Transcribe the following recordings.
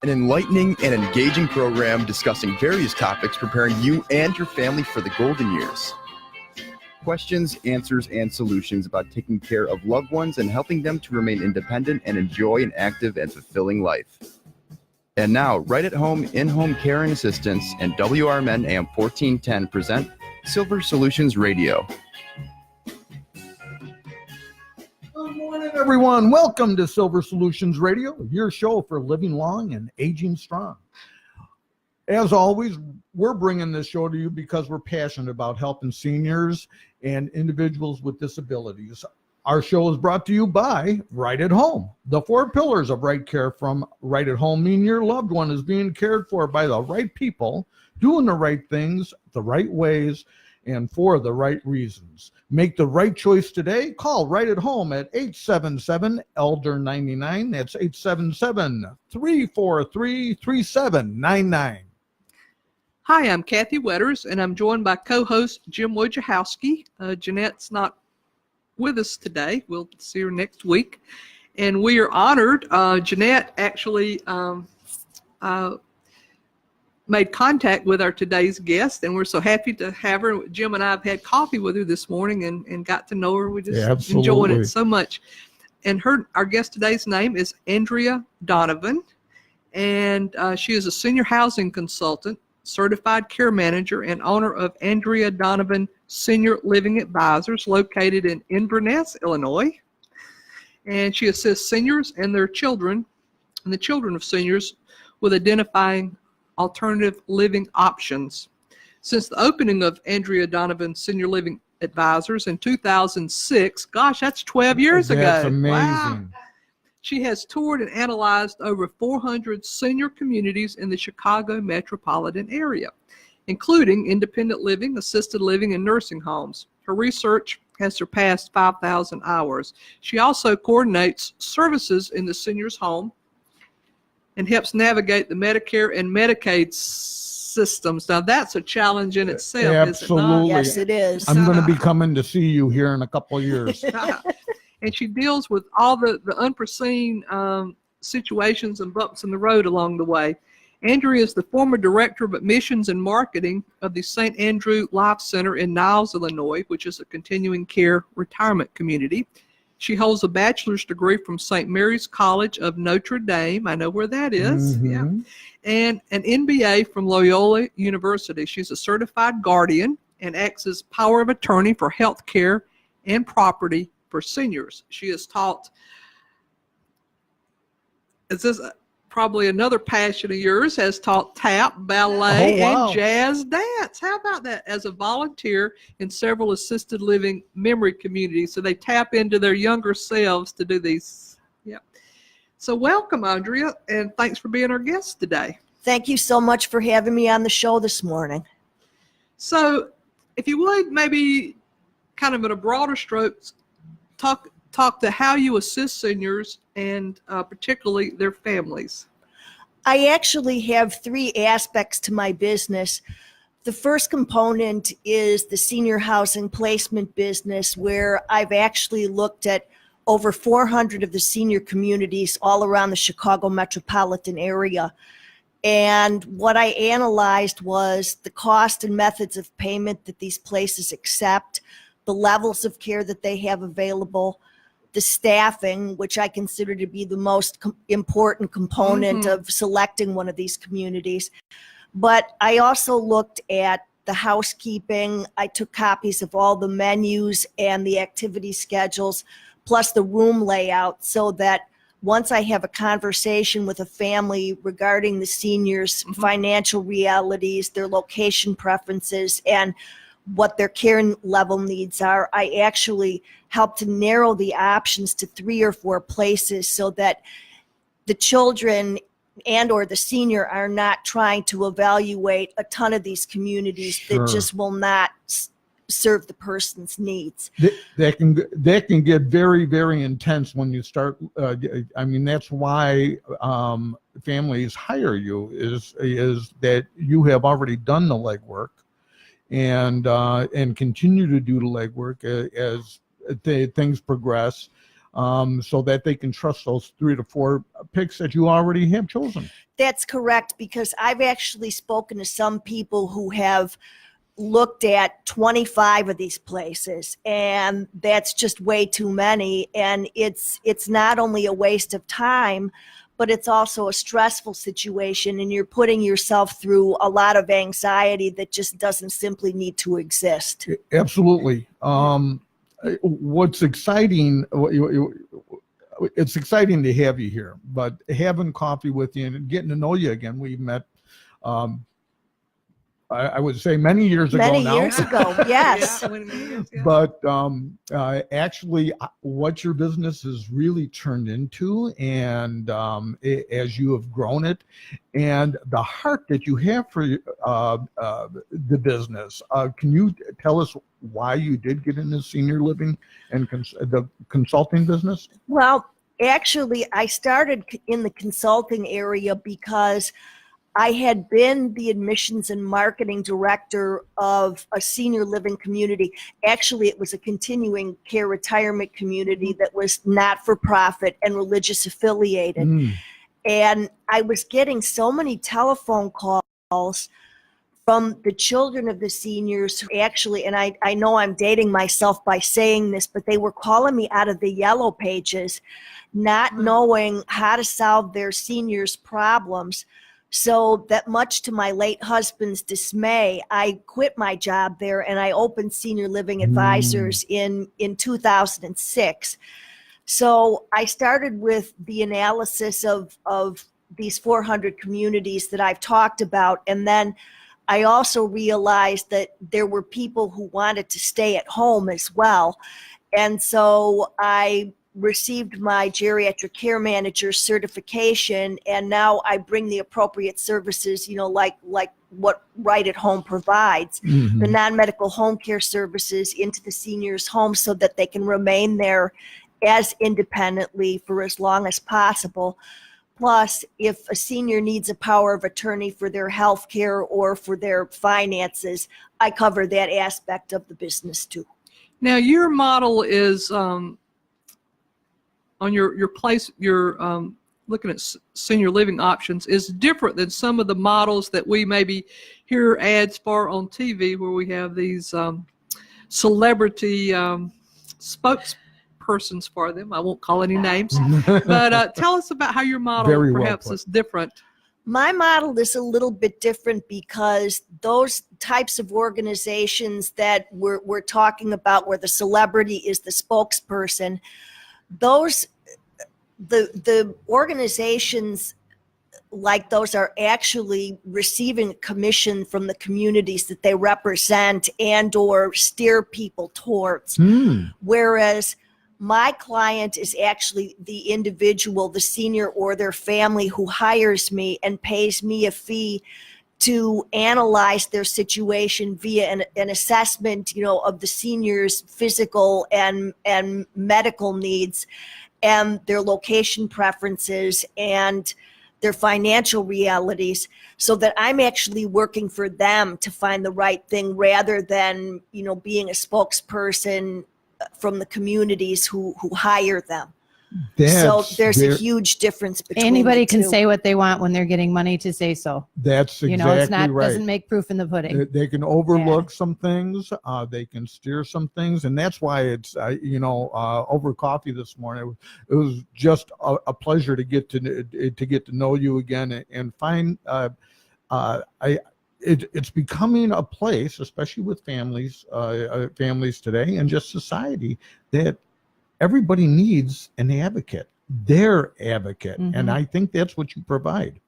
an enlightening and engaging program discussing various topics preparing you and your family for the golden years. Questions, answers, and solutions about taking care of loved ones and helping them to remain independent and enjoy an active and fulfilling life. And now, right at home, in-home care and assistance, and WRMN AM 1410 present Silver Solutions Radio. Good morning, everyone. Welcome to Silver Solutions Radio, your show for living long and aging strong. As always, we're bringing this show to you because we're passionate about helping seniors and individuals with disabilities. Our show is brought to you by Right at Home. The 4 pillars of right care from Right at Home mean your loved one is being cared for by the right people, doing the right things, the right ways, and for the right reasons. Make the right choice today. Call Right at Home at 877-ELDER-99. That's 877-343-3799. Hi, I'm Kathy Wetters, and I'm joined by co-host Jim Wojciechowski. Jeanette's not with us today. We'll see her next week. And we are honored. Jeanette actually made contact with our today's guest, and we're so happy to have her. Jim and I have had coffee with her this morning and got to know her. We just enjoyed it so much. And our guest today's name is Andrea Donovan, and she is a senior housing consultant, certified care manager, and owner of Andrea Donovan Senior Living Advisors, located in Inverness, Illinois. And she assists seniors and their children, and the children of seniors, with identifying alternative living options. Since the opening of Andrea Donovan Senior Living Advisors in 2006, gosh, that's 12 years ago. That's amazing. Wow. She has toured and analyzed over 400 senior communities in the Chicago metropolitan area, including independent living, assisted living, and nursing homes. Her research has surpassed 5,000 hours. She also coordinates services in the senior's home and helps navigate the Medicare and Medicaid systems. Now, that's a challenge in itself, Absolutely. is it not? Yes, it is. I'm going to be coming to see you here in a couple of years. And she deals with all the unforeseen situations and bumps in the road along the way. Andrea is the former director of admissions and marketing of the St. Andrew Life Center in Niles, Illinois, which is a continuing care retirement community. She holds a bachelor's degree from St. Mary's College of Notre Dame. I know where that is. Mm-hmm. Yeah. And an MBA from Loyola University. She's a certified guardian and acts as power of attorney for health care and property for seniors. She has taught, this is probably another passion of yours, has taught tap, ballet, and jazz dance. How about that? As a volunteer in several assisted living memory communities. So they tap into their younger selves to do these. Yeah. So welcome, Andrea, and thanks for being our guest today. Thank you so much for having me on the show this morning. So if you would, maybe kind of in a broader strokes, talk to how you assist seniors and particularly their families. I actually have 3 aspects to my business. The first component is the senior housing placement business, where I've actually looked at over 400 of the senior communities all around the Chicago metropolitan area. And what I analyzed was the cost and methods of payment that these places accept, the levels of care that they have available, the staffing, which I consider to be the most important component of selecting one of these communities. But I also looked at the housekeeping. I took copies of all the menus and the activity schedules, plus the room layout, so that once I have a conversation with a family regarding the seniors' financial realities, their location preferences, and what their care level needs are, I actually help to narrow the options to 3 or 4 places so that the children and or the senior are not trying to evaluate a ton of these communities that just will not serve the person's needs. That can get very, very intense when you start. I mean, that's why families hire you, is that you have already done the legwork and continue to do the legwork as things progress. so that they can trust those 3 to 4 picks that you already have chosen. That's correct, because I've actually spoken to some people who have looked at 25 of these places, and that's just way too many. And it's not only a waste of time, but it's also a stressful situation, and you're putting yourself through a lot of anxiety that just doesn't simply need to exist. Absolutely. What's exciting, it's exciting to have you here, but having coffee with you and getting to know you again, we met, I would say many years ago now. Many years ago, yes. Yeah. But actually, what your business has really turned into, and as you have grown it, and the heart that you have for the business. Can you tell us why you did get into senior living and the consulting business? Well, actually, I started in the consulting area because I had been the admissions and marketing director of a senior living community. Actually, it was a continuing care retirement community that was not for profit and religious affiliated. And I was getting so many telephone calls from the children of the seniors who actually, and I know I'm dating myself by saying this, but they were calling me out of the yellow pages, not knowing how to solve their seniors' problems. So that, much to my late husband's dismay, I quit my job there and I opened Senior Living Advisors in 2006. So I started with the analysis of these 400 communities that I've talked about. And then I also realized that there were people who wanted to stay at home as well. And so I received my geriatric care manager certification, and now I bring the appropriate services, like what Right at Home provides, the non-medical home care services into the seniors' home so that they can remain there as independently for as long as possible. Plus, if a senior needs a power of attorney for their health care or for their finances, I cover that aspect of the business too. Now, your model is on your place, you're looking at senior living options, is different than some of the models that we maybe hear ads for on TV, where we have these celebrity spokespersons for them. I won't call any names, but tell us about how your model perhaps is different. My model is a little bit different because those types of organizations that we're talking about, where the celebrity is the spokesperson, the organizations like those are actually receiving a commission from the communities that they represent and or steer people towards. Whereas my client is actually the individual, the senior or their family, who hires me and pays me a fee to analyze their situation via an assessment, of the senior's physical and medical needs and their location preferences and their financial realities, so that I'm actually working for them to find the right thing, rather than, being a spokesperson from the communities who hire them. So there's a huge difference between anybody can say what they want when they're getting money to say so. That's exactly it's not right. Doesn't make proof in the pudding. They can overlook some things. They can steer some things, and that's why it's over coffee this morning. It was just a pleasure to get to know you again and find. It's becoming a place, especially with families today and just society, that everybody needs an advocate, their advocate. And I think that's what you provide.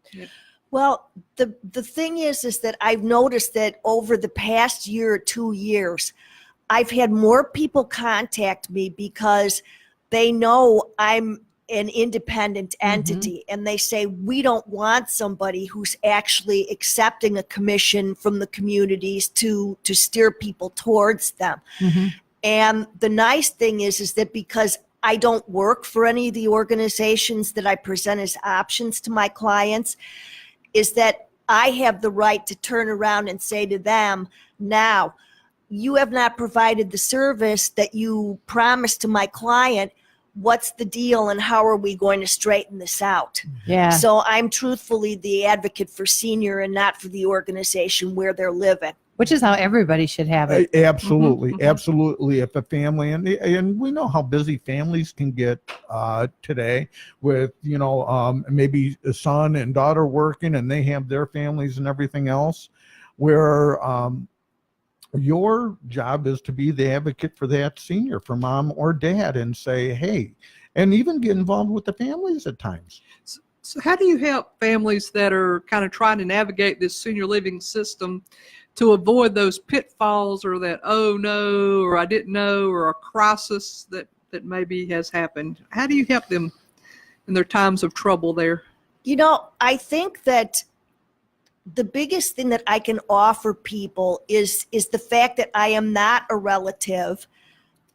Well, the thing is that I've noticed that over the past year or 2 years, I've had more people contact me because they know I'm an independent entity, and they say, we don't want somebody who's actually accepting a commission from the communities to steer people towards them. And the nice thing is that because I don't work for any of the organizations that I present as options to my clients, is that I have the right to turn around and say to them, now, you have not provided the service that you promised to my client. what's the deal and how are we going to straighten this out? Yeah. So I'm truthfully the advocate for senior and not for the organization where they're living. Which is how everybody should have it. Absolutely, Mhm, mhm. absolutely. If a family, and we know how busy families can get today, with maybe a son and daughter working, and they have their families and everything else, where your job is to be the advocate for that senior, for mom or dad, and say, hey, and even get involved with the families at times. So how do you help families that are kind of trying to navigate this senior living system to avoid those pitfalls, or that, oh no, or I didn't know, or a crisis that maybe has happened? How do you help them in their times of trouble there? I think that the biggest thing that I can offer people is the fact that I am not a relative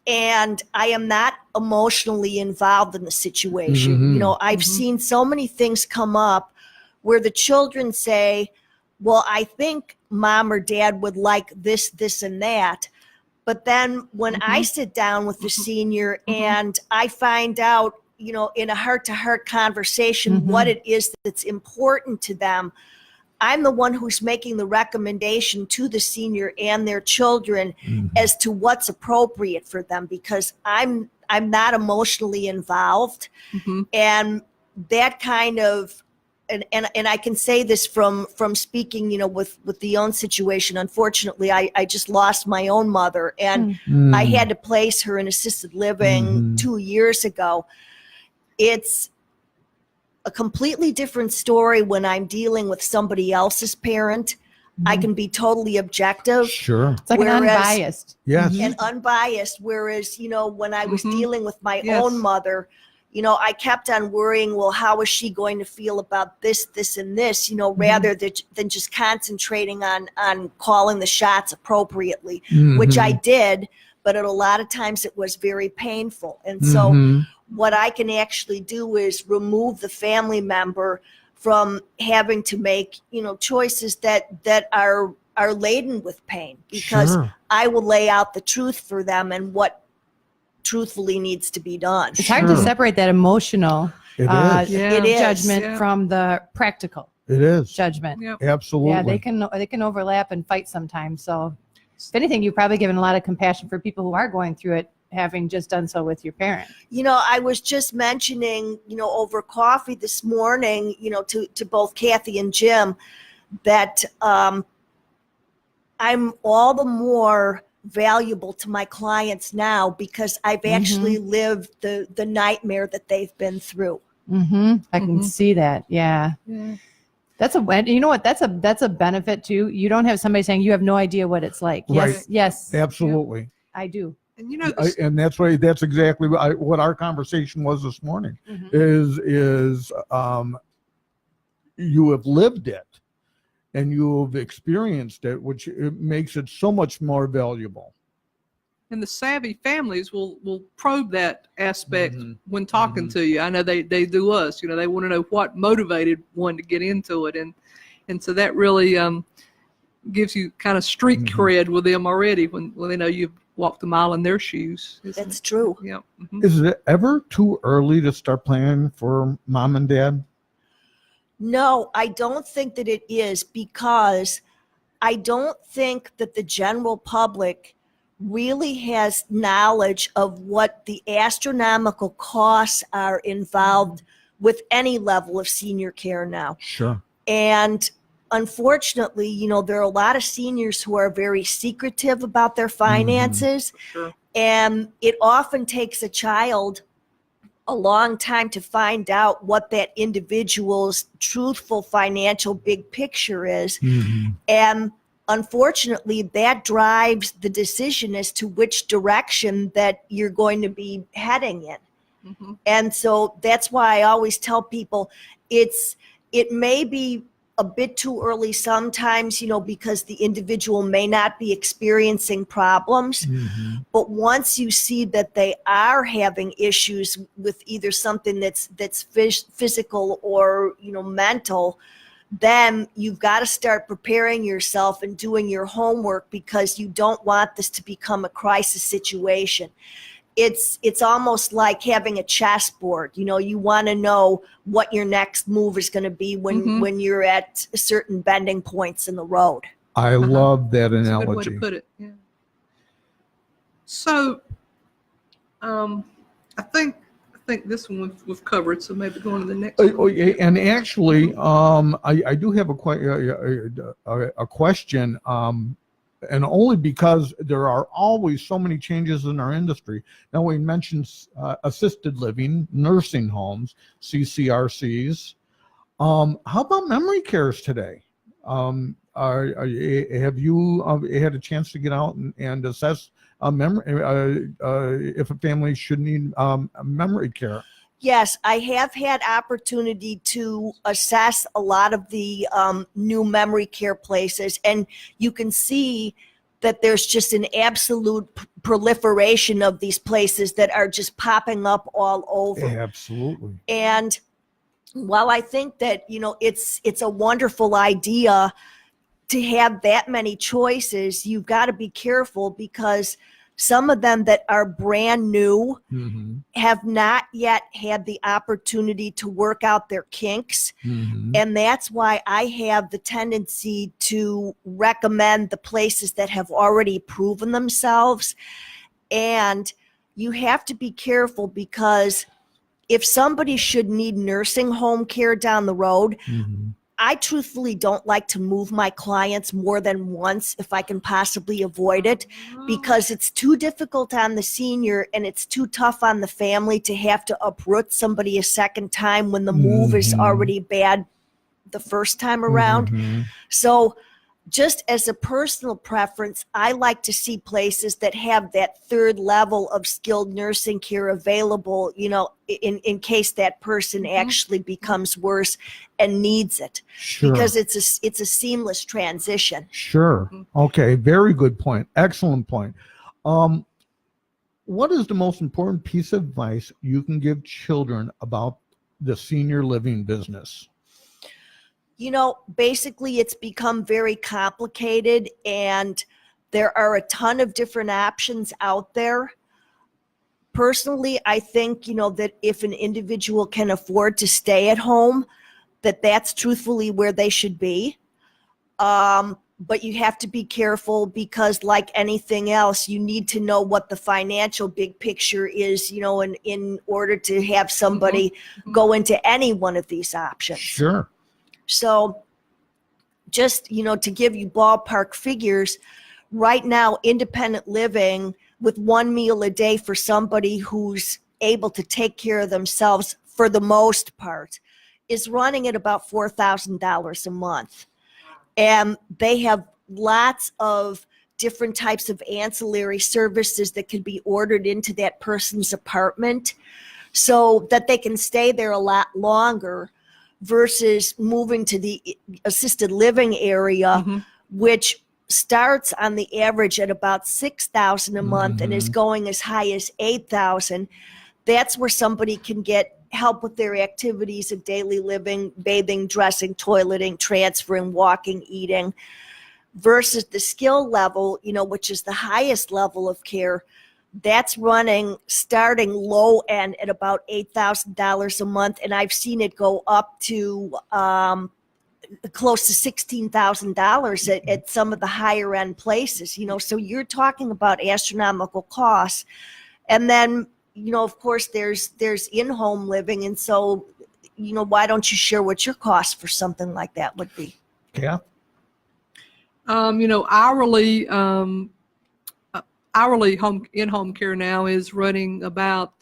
and I am not emotionally involved in the situation. Mhm. I've seen so many things come up where the children say, well, I think mom or dad would like this, this, and that. But then when I sit down with the senior and I find out, in a heart-to-heart conversation, what it is that's important to them, I'm the one who's making the recommendation to the senior and their children as to what's appropriate for them, because I'm not emotionally involved. And that kind of, and I can say this from speaking, with the own situation. Unfortunately, I just lost my own mother, and I had to place her in assisted living 2 years ago. It's a completely different story when I'm dealing with somebody else's parent. I can be totally objective. Sure. It's like an unbiased. Yes. And unbiased. Whereas, when I was dealing with my Yes. own mother, I kept on worrying, well, how is she going to feel about this, this, and this, rather than just concentrating on calling the shots appropriately, which I did, but a lot of times it was very painful. And so what I can actually do is remove the family member from having to make, choices that are laden with pain, because I will lay out the truth for them and what truthfully needs to be done. It's hard to separate that emotional It is. It is. judgment from the practical It is. judgment. Yep. Absolutely. Yeah, they can overlap and fight sometimes. So if anything, you've probably given a lot of compassion for people who are going through it, having just done so with your parent. I was just mentioning, over coffee this morning, to both Kathy and Jim, that I'm all the more valuable to my clients now because I've actually lived the nightmare that they've been through. I can see that. Yeah. That's that's a benefit too. You don't have somebody saying you have no idea what it's like. Right. Yes. Absolutely. I do. And And that's right. That's exactly what our conversation was this morning. Is you have lived it, and you have experienced it, which it makes it so much more valuable. And the savvy families will probe that aspect when talking to you. I know they do us. They want to know what motivated one to get into it, and so that really gives you kind of street cred with them already when they know you've walked a mile in their shoes. That's true. Yeah. Is it ever too early to start planning for mom and dad? No, I don't think that it is, because I don't think that the general public really has knowledge of what the astronomical costs are involved with any level of senior care now. Sure. And unfortunately, there are a lot of seniors who are very secretive about their finances. Sure. And it often takes a child a long time to find out what that individual's truthful financial big picture is. And unfortunately, that drives the decision as to which direction that you're going to be heading in. And so that's why I always tell people it may be a bit too early sometimes, because the individual may not be experiencing problems. But once you see that they are having issues with either something that's physical or, mental, then you've got to start preparing yourself and doing your homework, because you don't want this to become a crisis situation. it's almost like having a chessboard. You know, you want to know what your next move is going to be when you're at certain bending points in the road. I love that That's analogy. a good way to put it. Yeah. So, I think this one we've covered. So maybe going to the next one. And actually, I do have a question, and only because there are always so many changes in our industry. Now, we mentioned assisted living, nursing homes, CCRCs. How about memory cares today? Have you had a chance to get out and assess if a family should need memory care? Yes, I have had opportunity to assess a lot of the new memory care places, and you can see that there's just an absolute proliferation of these places that are just popping up all over. Absolutely. And while I think that, you know, it's a wonderful idea to have that many choices, you've got to be careful, because some of them that are brand new have not yet had the opportunity to work out their kinks. And that's why I have the tendency to recommend the places that have already proven themselves. And you have to be careful, because if somebody should need nursing home care down the road, I truthfully don't like to move my clients more than once if I can possibly avoid it, because it's too difficult on the senior and it's too tough on the family to have to uproot somebody a second time when the move is already bad the first time around. So just as a personal preference, I like to see places that have that third level of skilled nursing care available, you know, in case that person actually becomes worse and needs it. Sure. Because it's a seamless transition. Sure. Okay. Very good point. Excellent point. What is the most important piece of advice you can give children about the senior living business? You know, basically it's become very complicated, and there are a ton of different options out there. Personally, I think, you know, that if an individual can afford to stay at home, that's truthfully where they should be. But you have to be careful, because like anything else, you need to know what the financial big picture is, you know, in order to have somebody go into any one of these options. Sure. So just, you know, to give you ballpark figures, right now, independent living with one meal a day for somebody who's able to take care of themselves for the most part is running at about $4,000 a month. And they have lots of different types of ancillary services that can be ordered into that person's apartment so that they can stay there a lot longer, versus moving to the assisted living area, which starts on the average at about $6,000 a month and is going as high as $8,000. That's where somebody can get help with their activities of daily living, bathing, dressing, toileting, transferring, walking, eating, versus the skill level, you know, which is the highest level of care. That's running starting low end at about $8,000 a month, and I've seen it go up to close to $16,000 at some of the higher end places. You know, so you're talking about astronomical costs, and then, you know, of course, there's in-home living, and so, you know, why don't you share what your cost for something like that would be? Yeah. You know, hourly in-home care now is running about,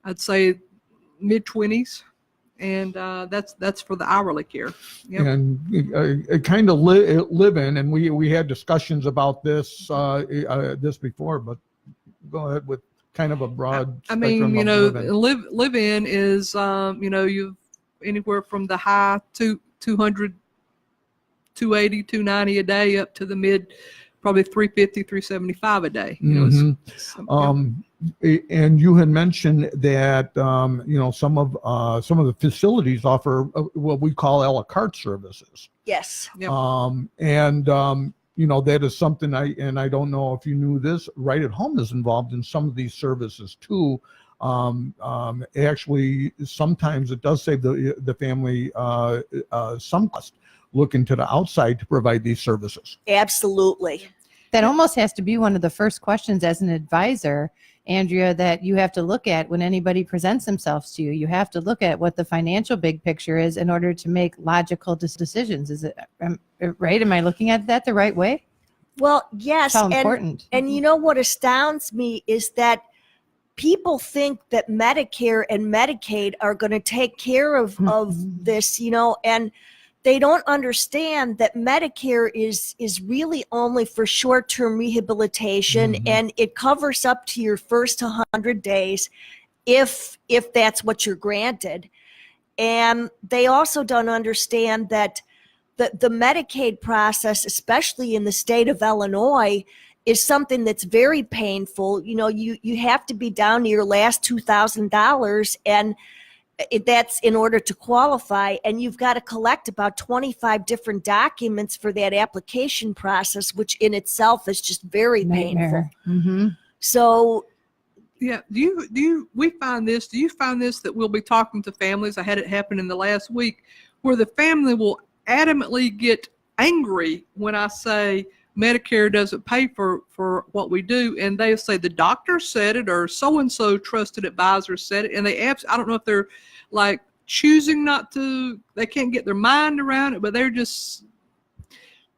I'd say, mid-20s, and that's for the hourly care. Yep. And kind of live in, and we had discussions about this this before, but go ahead with kind of a broad. I mean, you know, live in is you know, you've anywhere from the high 200, 280, 290 a day up to the mid, probably 350, 375 a day. You know, and you had mentioned that you know, some of the facilities offer what we call a la carte services. Yes. Yep. And that is something I don't know if you knew this, Right at Home is involved in some of these services too. Actually, sometimes it does save the family some cost looking to the outside to provide these services. Absolutely. That almost has to be one of the first questions as an advisor, Andrea, that you have to look at when anybody presents themselves to you. You have to look at what the financial big picture is in order to make logical decisions. Is it right? Am I looking at that the right way? Well, yes. That's how important. And you know what astounds me is that people think that Medicare and Medicaid are going to take care of this, and they don't understand that Medicare is really only for short-term rehabilitation, and it covers up to your first 100 days if that's what you're granted. And they also don't understand that the Medicaid process, especially in the state of Illinois, is something that's very painful. You have to be down to your last $2,000, and that's in order to qualify, and you've got to collect about 25 different documents for that application process, which in itself is just very painful. So yeah, do you find this that we'll be talking to families? I had it happen in the last week where the family will adamantly get angry when I say Medicare doesn't pay for what we do, and they say the doctor said it or so-and-so trusted advisor said it, and I don't know if they're like choosing not to, they can't get their mind around it, but they're just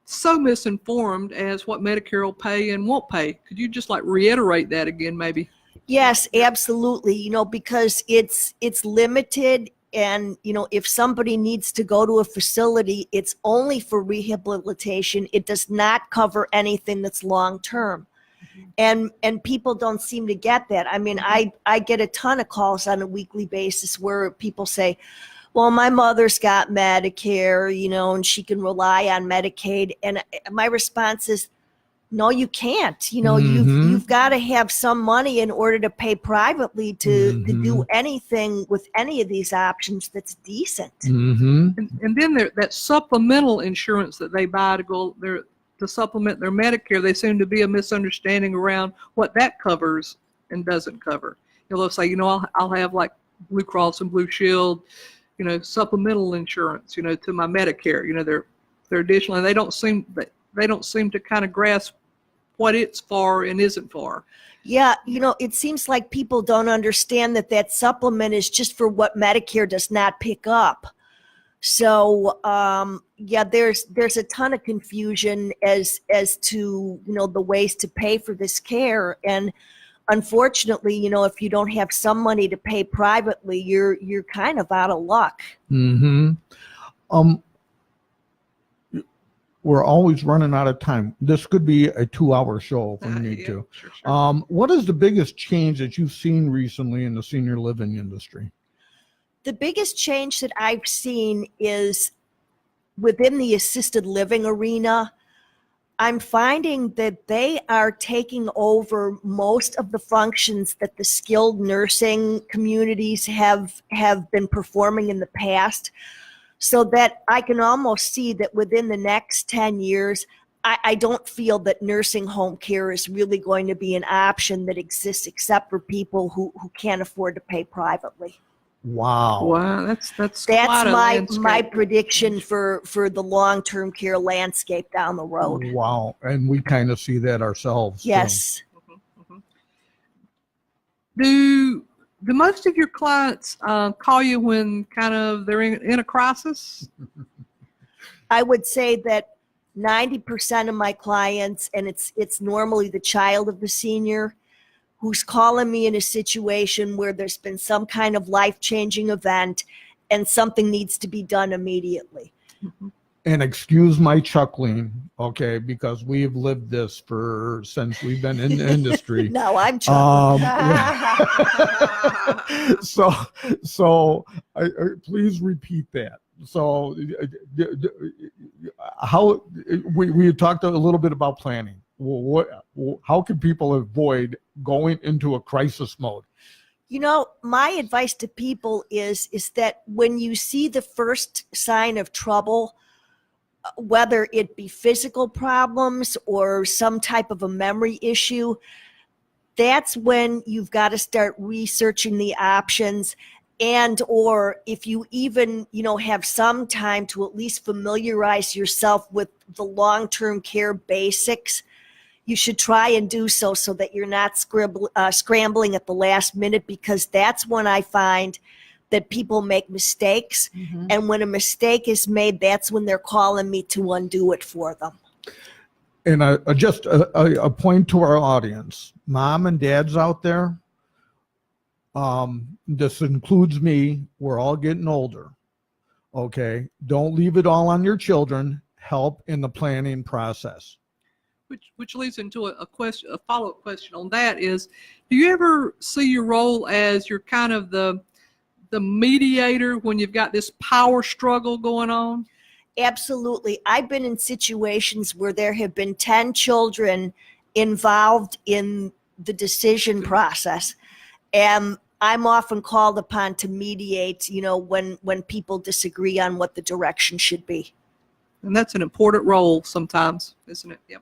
so misinformed as what Medicare will pay and won't pay. Could you just like reiterate that again, maybe? yes, absolutely, because it's limited. And, if somebody needs to go to a facility, it's only for rehabilitation. It does not cover anything that's long-term. And people don't seem to get that. I mean, I get a ton of calls on a weekly basis where people say, well, my mother's got Medicare, and she can rely on Medicaid. And my response is, no, you can't. You've got to have some money in order to pay privately to do anything with any of these options that's decent. And then that supplemental insurance that they buy to supplement their Medicare, they seem to be a misunderstanding around what that covers and doesn't cover. They'll say, I'll have like Blue Cross and Blue Shield, supplemental insurance, to my Medicare. They're additional, and they don't seem to kind of grasp what it's for and isn't for. Yeah, it seems like people don't understand that supplement is just for what Medicare does not pick up. So, there's a ton of confusion as to, the ways to pay for this care. And unfortunately, if you don't have some money to pay privately, you're kind of out of luck. We're always running out of time. This could be a 2-hour show if we need to. Sure. What is the biggest change that you've seen recently in the senior living industry? The biggest change that I've seen is within the assisted living arena. I'm finding that they are taking over most of the functions that the skilled nursing communities have been performing in the past. So that I can almost see that within the next 10 years, I don't feel that nursing home care is really going to be an option that exists except for people who can't afford to pay privately. Wow. That's my prediction for the long-term care landscape down the road. Wow. And we kind of see that ourselves. Yes. Do most of your clients call you when kind of they're in a crisis? I would say that 90% of my clients, and it's normally the child of the senior, who's calling me in a situation where there's been some kind of life-changing event and something needs to be done immediately. And excuse my chuckling, okay, because we've lived this since we've been in the industry. No, I'm chuckling. So please repeat that. So how we talked a little bit about planning. How can people avoid going into a crisis mode? My advice to people is that when you see the first sign of trouble, whether it be physical problems or some type of a memory issue, that's when you've got to start researching the options. And or if you even, have some time to at least familiarize yourself with the long-term care basics, you should try and do so that you're not scrambling at the last minute, because that's when I find that people make mistakes. Mhm. And when a mistake is made, that's when they're calling me to undo it for them. And just a point to our audience, mom and dads out there, this includes me, we're all getting older, okay? Don't leave it all on your children. Help in the planning process. Which leads into a follow-up question on that is, do you ever see your role as you're kind of the mediator when you've got this power struggle going on? Absolutely. I've been in situations where there have been 10 children involved in the decision process, and I'm often called upon to mediate, when people disagree on what the direction should be. And that's an important role sometimes, isn't it? Yeah.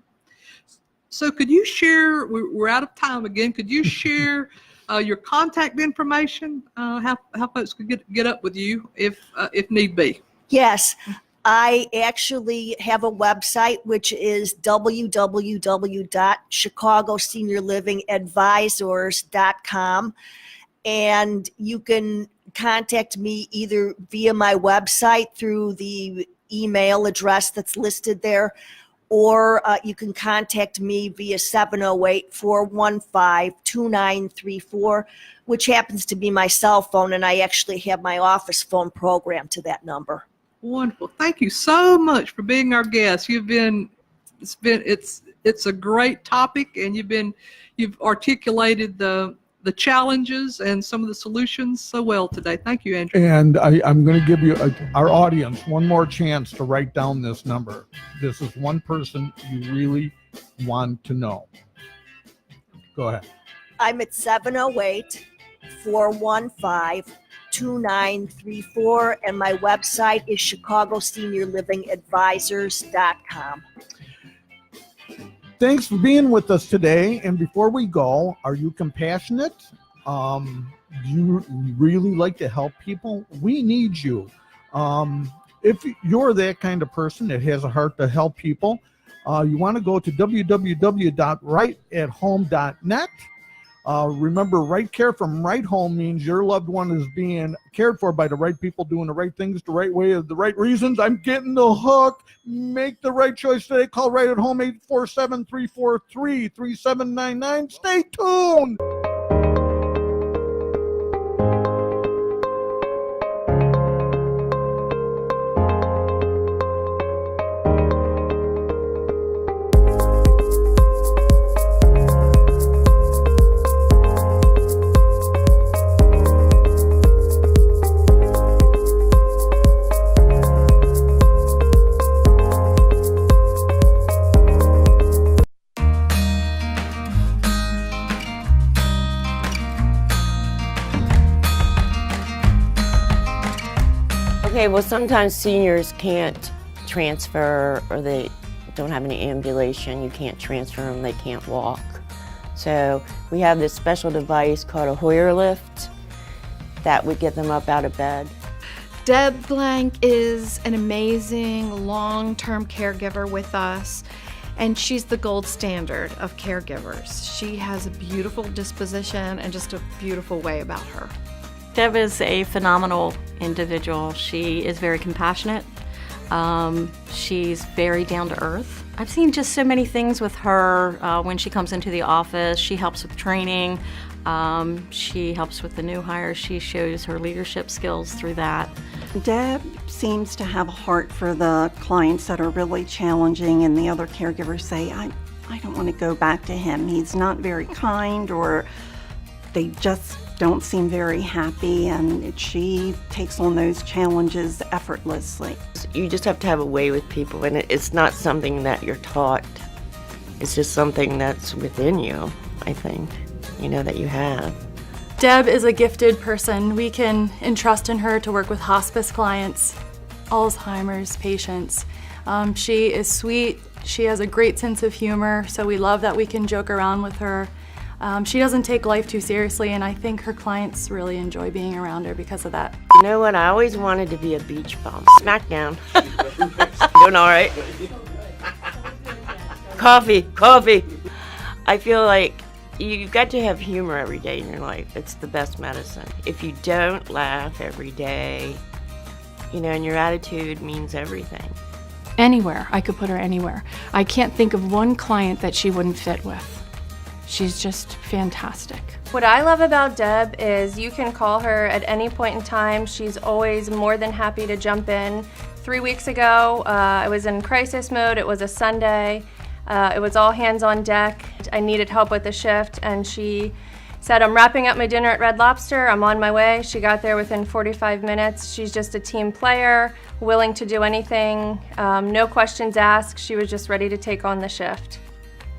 So could you share, we're out of time again, could you share your contact information, how folks could get up with you if need be? Yes. I actually have a website, which is www.chicagoseniorlivingadvisors.com. And you can contact me either via my website through the email address that's listed there, or you can contact me via 708-415-2934, which happens to be my cell phone, and I actually have my office phone programmed to that number. Wonderful. Thank you so much for being our guest. It's a great topic, and you've articulated the challenges and some of the solutions so well today. Thank you, Andrea. And I'm going to give you, our audience, one more chance to write down this number. This is one person you really want to know. Go ahead. I'm at 708-415-2934, and my website is chicagoseniorlivingadvisors.com. Thanks for being with us today. And before we go, are you compassionate? Do you really like to help people? We need you. If you're that kind of person that has a heart to help people, you want to go to www.rightathome.net. Remember, right care from right home means your loved one is being cared for by the right people, doing the right things the right way, the right reasons. I'm getting the hook. Make the right choice today. Call Right at Home, 847-343-3799. Stay tuned. Okay, well, sometimes seniors can't transfer, or they don't have any ambulation. You can't transfer them, they can't walk. So we have this special device called a Hoyer lift that would get them up out of bed. Deb Blank is an amazing long-term caregiver with us, and she's the gold standard of caregivers. She has a beautiful disposition and just a beautiful way about her. Deb is a phenomenal individual. She is very compassionate. She's very down to earth. I've seen just so many things with her when she comes into the office. She helps with training. She helps with the new hires. She shows her leadership skills through that. Deb seems to have a heart for the clients that are really challenging, and the other caregivers say, I don't want to go back to him. He's not very kind, or they just don't seem very happy, and she takes on those challenges effortlessly. You just have to have a way with people, and it's not something that you're taught. It's just something that's within you, I think, that you have. Deb is a gifted person. We can entrust in her to work with hospice clients Alzheimer's patients. She is sweet. She has a great sense of humor, so we love that we can joke around with her. She doesn't take life too seriously, and I think her clients really enjoy being around her because of that. You know what? I always wanted to be a beach bum. Smackdown. Doing all right? Coffee. I feel like you've got to have humor every day in your life. It's the best medicine. If you don't laugh every day, and your attitude means everything. Anywhere. I could put her anywhere. I can't think of one client that she wouldn't fit with. She's just fantastic. What I love about Deb is you can call her at any point in time. She's always more than happy to jump in. 3 weeks ago, I was in crisis mode. It was a Sunday. It was all hands on deck. I needed help with the shift, and she said, I'm wrapping up my dinner at Red Lobster. I'm on my way. She got there within 45 minutes. She's just a team player, willing to do anything. No questions asked. She was just ready to take on the shift.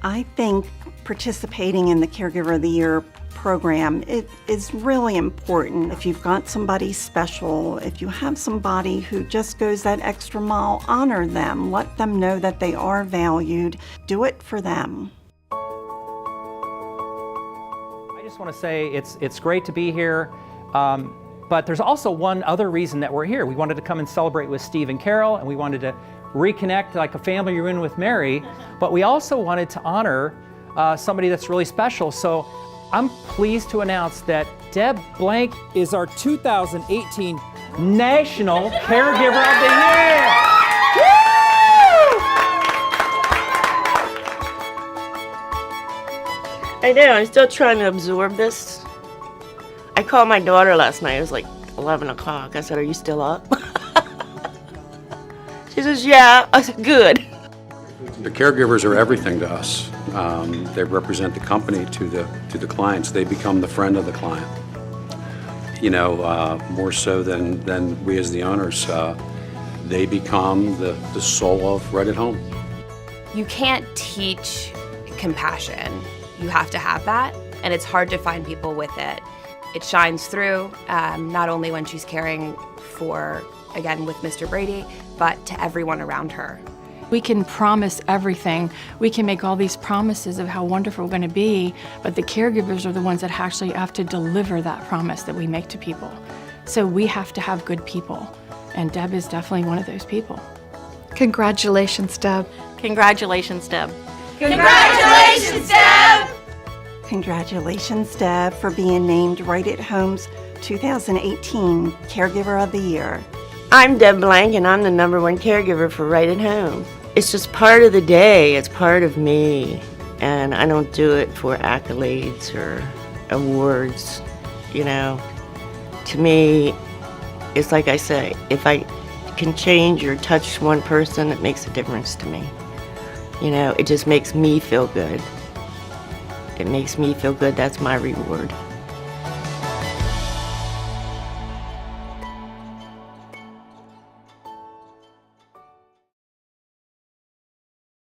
I think participating in the Caregiver of the Year program is really important. If you've got somebody special, if you have somebody who just goes that extra mile, honor them. Let them know that they are valued. Do it for them. I just want to say it's great to be here, but there's also one other reason that we're here. We wanted to come and celebrate with Steve and Carol, and we wanted to reconnect like a family reunion with Mary, but we also wanted to honor somebody that's really special. So I'm pleased to announce that Deb Blank is our 2018 National Caregiver of the Year. I know, I'm still trying to absorb this. I called my daughter last night. It was like 11 o'clock. I said, are you still up? She says, yeah. I said, good. The caregivers are everything to us. They represent the company to the clients. They become the friend of the client. More so than we as the owners. They become the soul of Right at Home. You can't teach compassion. You have to have that, and it's hard to find people with it. It shines through, not only when she's caring for, again, with Mr. Brady, but to everyone around her. We can promise everything. We can make all these promises of how wonderful we're going to be, but the caregivers are the ones that actually have to deliver that promise that we make to people. So we have to have good people, and Deb is definitely one of those people. Congratulations, Deb. Congratulations, Deb. Congratulations, Deb! Congratulations, Deb, for being named Right at Home's 2018 Caregiver of the Year. I'm Deb Blank, and I'm the #1 caregiver for Right at Home. It's just part of the day. It's part of me, and I don't do it for accolades or awards. To me, it's like I say, if I can change or touch one person, it makes a difference to me. It just makes me feel good. It makes me feel good. That's my reward.